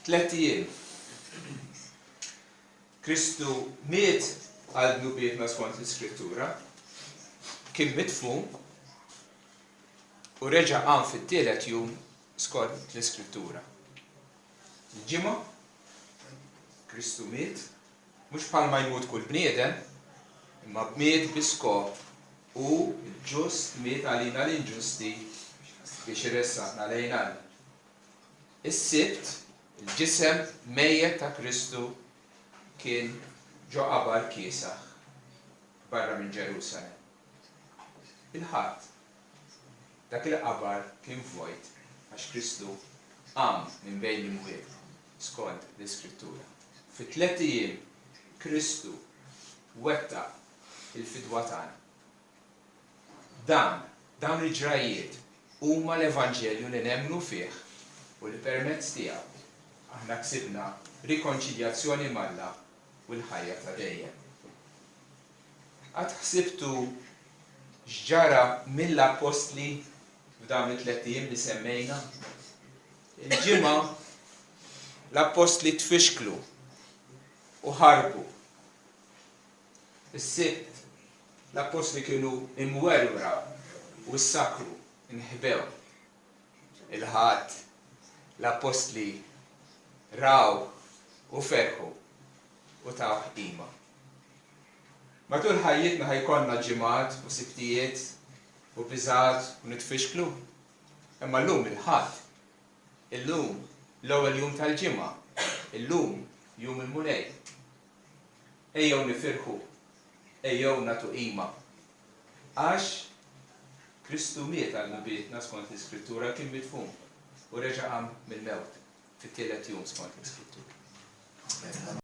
3 ijiem. Kristu miet għal dnubietna skont l-Iskrittura, kien mitfun u reġa' qam fit-tielet jum skont l-Iskrittura. Il-ġimgħa Kristu miet, mhux bħalma jmut kull bniedem, imma miet biskop u l-ġust miet għalina l-inġusti biex iressaqna lejn Alla. Is-Sibt, il-ġisem mejjed ta' Kristu kien ġo qabar kiesaħ barra minn Ġerusalemm. Il-Ħadd dak il-qabar kien vojt għax Kristu qam minn bejn l-imwiet skont l-Iskrittura. Fi-3 ijiem Kristu wettaq il-fidwa tagħna. Dawn il-ġrajiet huma l-Evanġelju li nemmnu fih u li permezz tiegħu aħna ksibna rikonċiljazzjoni mal-Alla u l-ħajja ta' dejjem. Għad ħsibtu x'ġara mill-apostli f'dawn it-3 ijiem li semmejna? Il-ġimgħa l-apostli tfixklu u ħarbu. Is-Sibt l-apostli kienu imwerwra u ssakru, inħbew. Il-Ħadd l-apostli raw u ferħu u taw ħtima. Matul ħajjitna ħajkonna ġimgħat u sibtijiet u biżgħat u nitfixklu. Imma llum il-Ħadd, illum l-ewwel jum tal-ġimgħa, illum jum il-Mulej. Ejjew nifirħu, ejjew nagħtu qima. Għax Kristu miet għal nubietna skont l-Iskrittura kien mitfun u reġa' qam mill-mewt fit-tielet jum skont l-Iskrittura.